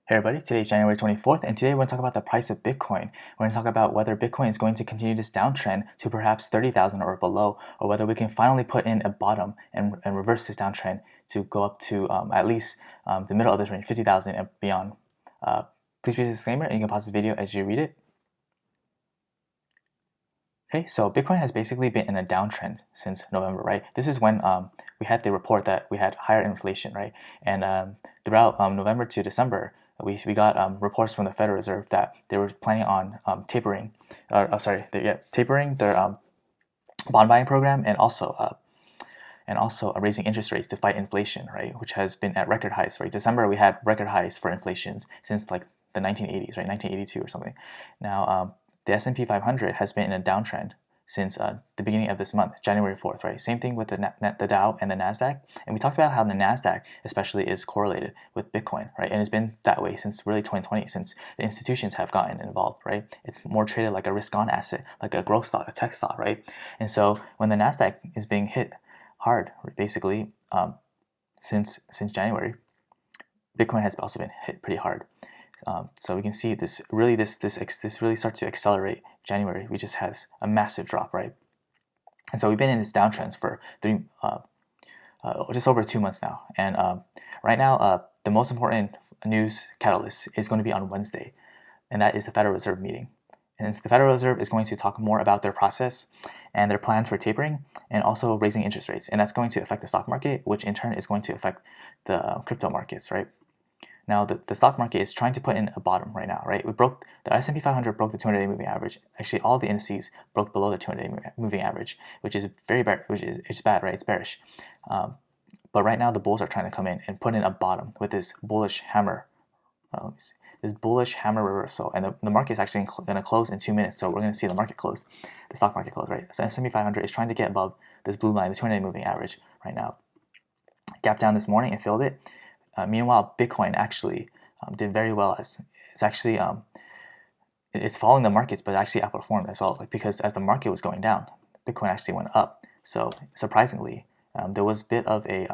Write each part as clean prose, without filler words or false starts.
Hey everybody, today is January 24th, and today we're going to talk about the price of Bitcoin. We're going to talk about whether Bitcoin is going to continue this downtrend to perhaps 30,000 or below, or whether we can finally put in a bottom and reverse this downtrend to go up to at least the middle of this range, 50,000 and beyond. Please read the disclaimer, and you can pause the video as you read it. Okay, so Bitcoin has basically been in a downtrend since November, right? This is when we had the report that we had higher inflation, right? And throughout November to December, we got reports from the Federal Reserve that they were planning on tapering their bond buying program and also raising interest rates to fight inflation, right? Which has been at record highs, right? December we had record highs for inflations since like the 1980s, right? 1982 or something. Now the S&P 500 has been in a downtrend since the beginning of this month, January 4th, right? Same thing with the Dow and the NASDAQ. And we talked about how the NASDAQ especially is correlated with Bitcoin, right? And it's been that way since really 2020, since the institutions have gotten involved, right? It's more traded like a risk-on asset, like a growth stock, a tech stock, right? And so when the NASDAQ is being hit hard, basically, since January, Bitcoin has also been hit pretty hard. So we can see this really starts to accelerate. January, we just has a massive drop, right? And so we've been in this downtrend for just over 2 months now. And right now, the most important news catalyst is going to be on Wednesday, and that is the Federal Reserve meeting. And the Federal Reserve is going to talk more about their process and their plans for tapering and also raising interest rates. And that's going to affect the stock market, which in turn is going to affect the crypto markets, right? Now, the stock market is trying to put in a bottom right now, right? The S&P 500 broke the 200-day moving average. Actually, all the indices broke below the 200-day moving average, which is very bad. It's bad, right? It's bearish. But right now, the bulls are trying to come in and put in a bottom with this bullish hammer. This bullish hammer reversal, and the market is actually going to close in 2 minutes. So we're going to see the market close, the stock market close, right? So S&P 500 is trying to get above this blue line, the 200-day moving average, right now. Gap down this morning and filled it. Meanwhile, Bitcoin actually did very well. It's actually it's following the markets, but it actually outperformed as well. Like, because as the market was going down, Bitcoin actually went up. So surprisingly, there was a bit of a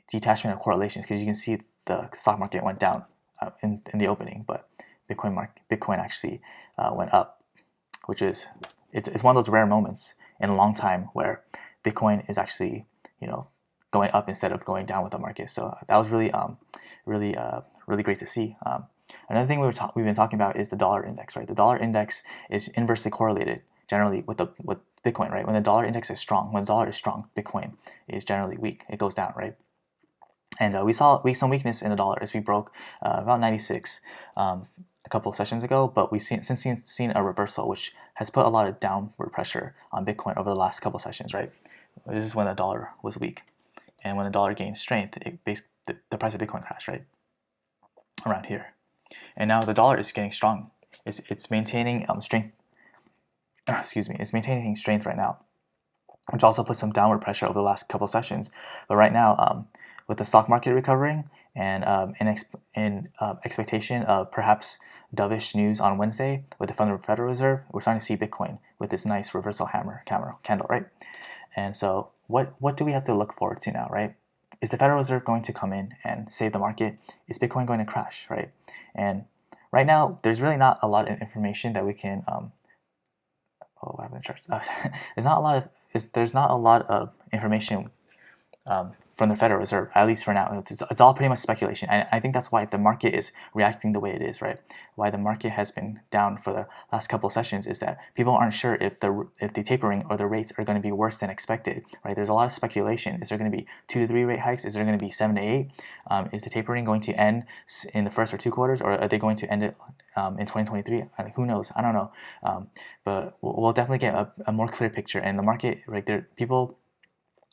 detachment of correlations, because you can see the stock market went down in the opening, but Bitcoin actually went up, which is it's one of those rare moments in a long time where Bitcoin is actually going up instead of going down with the market. So that was really great to see. Another thing we've been talking about is the dollar index, right? The dollar index is inversely correlated generally with Bitcoin, right? When the dollar index is strong, when the dollar is strong, Bitcoin is generally weak. It goes down, right? And we saw some weakness in the dollar as we broke about 96 a couple of sessions ago, but we've since seen a reversal, which has put a lot of downward pressure on Bitcoin over the last couple of sessions, right? This is when the dollar was weak. And when the dollar gained strength, the price of Bitcoin crashed, right? Around here. And now the dollar is getting strong. It's maintaining strength. It's maintaining strength right now, which also put some downward pressure over the last couple sessions. But right now, with the stock market recovering and in expectation of perhaps dovish news on Wednesday with the Federal Reserve, we're starting to see Bitcoin with this nice reversal hammer candle, right? And so what do we have to look forward to now, right? Is the Federal Reserve going to come in and save the market? Is Bitcoin going to crash, right? And right now, there's really not a lot of information that we can. What happened to charts? There's not a lot of information from the Federal Reserve, at least for now. It's all pretty much speculation. I think that's why the market is reacting the way it is, right? Why the market has been down for the last couple of sessions is that people aren't sure if the tapering or the rates are going to be worse than expected, right? There's a lot of speculation. Is there going to be 2 to 3 rate hikes? Is there going to be 7 to 8? Is the tapering going to end in the first or 2 quarters, or are they going to end it in 2023? Who knows? I don't know. But we'll definitely get a more clear picture. And the market, right there,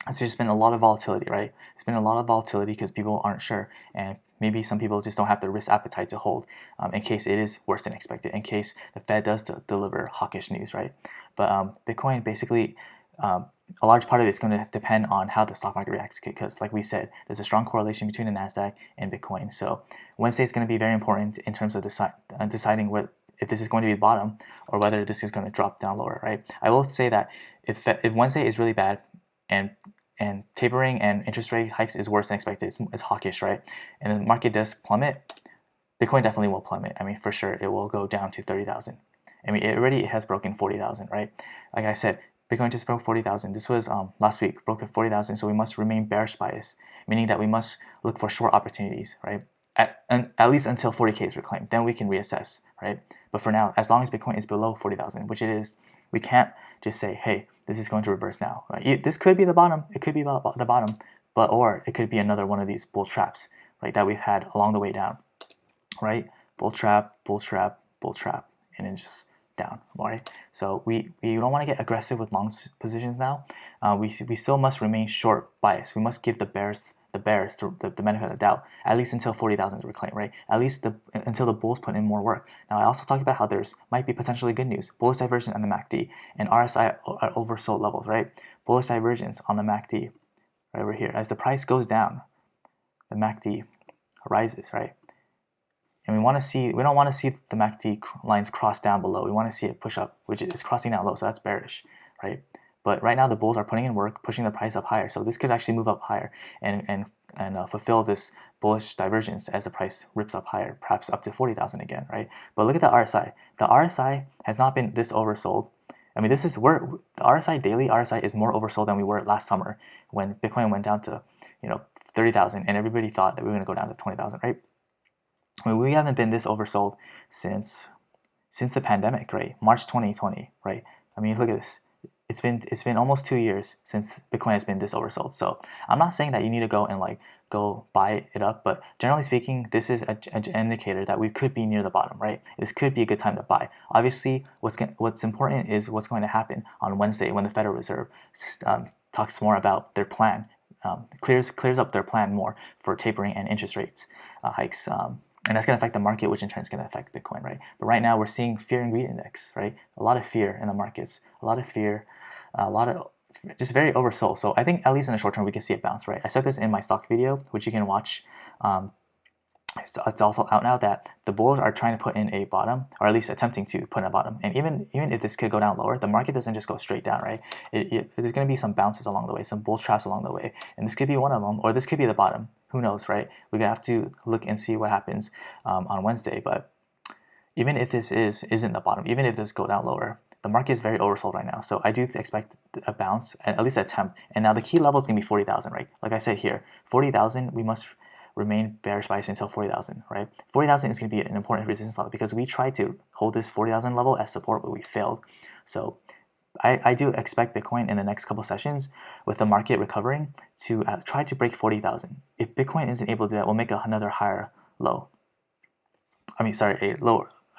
it's just been a lot of volatility, right? It's been a lot of volatility because people aren't sure, and maybe some people just don't have the risk appetite to hold in case it is worse than expected, in case the Fed does deliver hawkish news, right? But Bitcoin, basically, a large part of it is going to depend on how the stock market reacts, because like we said, there's a strong correlation between the NASDAQ and Bitcoin. So Wednesday is going to be very important in terms of deciding if this is going to be the bottom or whether this is going to drop down lower, right? I will say that if Wednesday is really bad, and and tapering and interest rate hikes is worse than expected. It's hawkish, right? And the market does plummet, Bitcoin definitely will plummet. I mean, for sure, it will go down to 30,000. I mean, it has broken 40,000, right? Like I said, Bitcoin just broke 40,000. This was last week, broke 40,000. So we must remain bearish bias, meaning that we must look for short opportunities, right? At least until 40K is reclaimed, then we can reassess, right? But for now, as long as Bitcoin is below 40,000, which it is, we can't just say, hey, this is going to reverse now, right? This could be the bottom. It could be the bottom, or it could be another one of these bull traps, right, that we've had along the way down, right? Bull trap, bull trap, bull trap, and then just down, right? So we don't want to get aggressive with long positions now. We still must remain short bias. We must give the bears the benefit of the doubt, at least until 40,000 is reclaimed, right? At least until the bulls put in more work. Now, I also talked about how there's might be potentially good news. Bullish divergence on the MACD and RSI at oversold levels, right? Bullish divergence on the MACD right over here. As the price goes down, the MACD rises, right? And we don't want to see the MACD lines cross down below. We want to see it push up, which is crossing down low, so that's bearish, right? But right now the bulls are putting in work, pushing the price up higher. So this could actually move up higher and fulfill this bullish divergence as the price rips up higher, perhaps up to 40,000 again, right? But look at the RSI. The RSI has not been this oversold. I mean, this is where the RSI daily RSI is more oversold than we were last summer when Bitcoin went down to 30,000 and everybody thought that we were going to go down to 20,000, right? I mean, we haven't been this oversold since the pandemic, right? March 2020, right? I mean, look at this. It's been almost 2 years since Bitcoin has been this oversold. So I'm not saying that you need to go and go buy it up, but generally speaking, this is an indicator that we could be near the bottom, right? This could be a good time to buy. Obviously, what's important is what's going to happen on Wednesday when the Federal Reserve talks more about their plan, clears up their plan more for tapering and interest rates hikes. And that's going to affect the market, which in turn is going to affect Bitcoin, right? But right now we're seeing fear and greed index, right? A lot of fear in the markets, a lot of fear, a lot of just very oversold. So I think at least in the short term we can see a bounce, right? I said this in my stock video, which you can watch. So it's also out now that the bulls are trying to put in a bottom, or at least attempting to put in a bottom. And even if this could go down lower, the market doesn't just go straight down, right? There's going to be some bounces along the way, some bull traps along the way, and this could be one of them, or this could be the bottom. Who knows, right? We're gonna have to look and see what happens on Wednesday. But even if this isn't the bottom, even if this go down lower, the market is very oversold right now. So I do expect a bounce, and at least an attempt. And now the key level is gonna be 40,000, right? Like I said here, 40,000, we must remain bearish bias until 40,000, right? 40,000 is going to be an important resistance level because we tried to hold this 40,000 level as support, but we failed. So I do expect Bitcoin in the next couple sessions with the market recovering to try to break 40,000. If Bitcoin isn't able to do that, we'll make another higher low. I mean, sorry,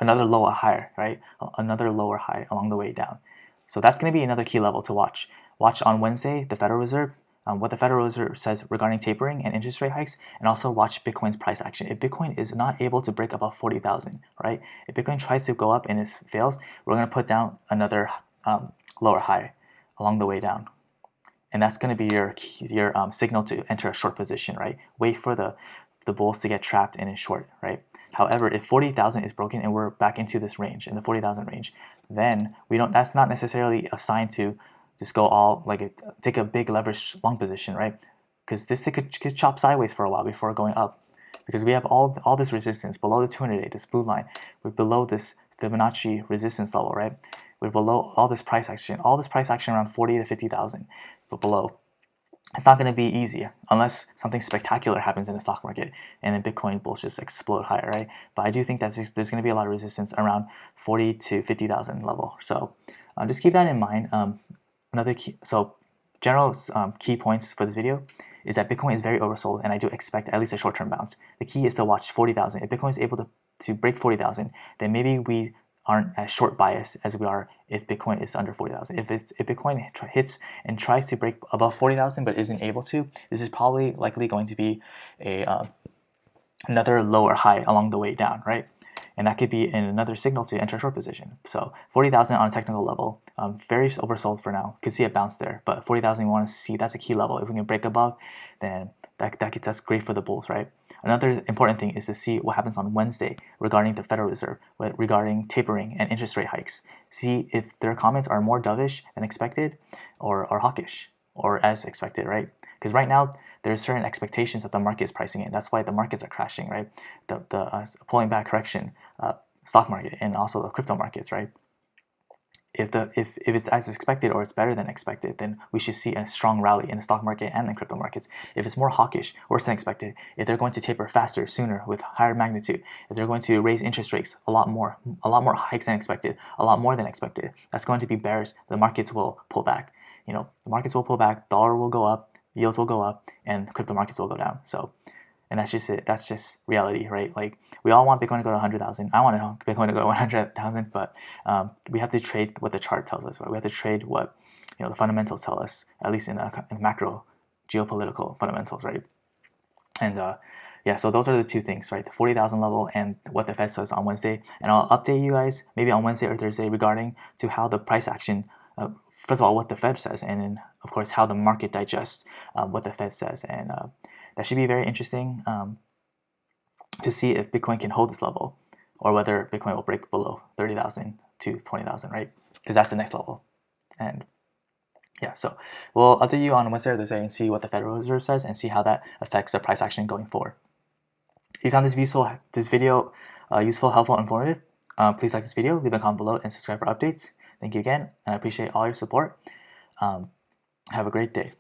another lower higher, right? Another lower high along the way down. So that's going to be another key level to watch. Watch on Wednesday, the Federal Reserve, what the Federal Reserve says regarding tapering and interest rate hikes, and also watch Bitcoin's price action. If Bitcoin is not able to break above 40,000, right? If Bitcoin tries to go up and it fails, we're going to put down another lower high along the way down. And that's going to be your signal to enter a short position, right? Wait for the bulls to get trapped in a short, right? However, if 40,000 is broken and we're back into this range, in the 40,000 range, then that's not necessarily a sign to just go all take a big leverage long position, right? Because this thing could chop sideways for a while before going up, because we have all this resistance below the 200-day, this blue line. We're below this Fibonacci resistance level, right? We're below all this price action around 40 to 50,000, but below. It's not going to be easy unless something spectacular happens in the stock market and then Bitcoin bulls just explode higher, right? But I do think that there's going to be a lot of resistance around 40 to 50,000 level. So just keep that in mind. General key points for this video is that Bitcoin is very oversold, and I do expect at least a short-term bounce. The key is to watch 40,000. If Bitcoin is able to break 40,000, then maybe we aren't as short biased as we are if Bitcoin is under 40,000. If Bitcoin hits and tries to break above 40,000 but isn't able to, this is probably likely going to be another lower high along the way down, right? And that could be another signal to enter a short position. So 40,000 on a technical level, very oversold for now. Could see a bounce there, but 40,000 we want to see, that's a key level. If we can break above, then that's great for the bulls, right? Another important thing is to see what happens on Wednesday regarding the Federal Reserve, regarding tapering and interest rate hikes. See if their comments are more dovish than expected or hawkish, or as expected, right? Because right now there's certain expectations that the market is pricing in. That's why the markets are crashing, right? The pulling back correction, stock market and also the crypto markets, right? If it's as expected or it's better than expected, then we should see a strong rally in the stock market and in crypto markets. If it's more hawkish, worse than expected, if they're going to taper faster, sooner, with higher magnitude, if they're going to raise interest rates a lot more hikes than expected, a lot more than expected, that's going to be bearish. The markets will pull back. The markets will pull back, dollar will go up, yields will go up, and crypto markets will go down. So, and that's just it. That's just reality, right? Like, we all want Bitcoin to go to 100,000. I want Bitcoin to go to 100,000, but we have to trade what the chart tells us, right? We have to trade what the fundamentals tell us, at least in macro geopolitical fundamentals, right? And yeah, so those are the two things, right? The 40,000 level and what the Fed says on Wednesday. And I'll update you guys maybe on Wednesday or Thursday regarding to how the price action, first of all, what the Fed says, and then of course how the market digests what the Fed says. And that should be very interesting to see if Bitcoin can hold this level, or whether Bitcoin will break below 30,000 to 20,000, right? Because that's the next level. And yeah, so we'll update you on Wednesday or Thursday and see what the Federal Reserve says and see how that affects the price action going forward. If you found this video useful, helpful, informative, please like this video, leave a comment below, and subscribe for updates. Thank you again, and I appreciate all your support. Have a great day.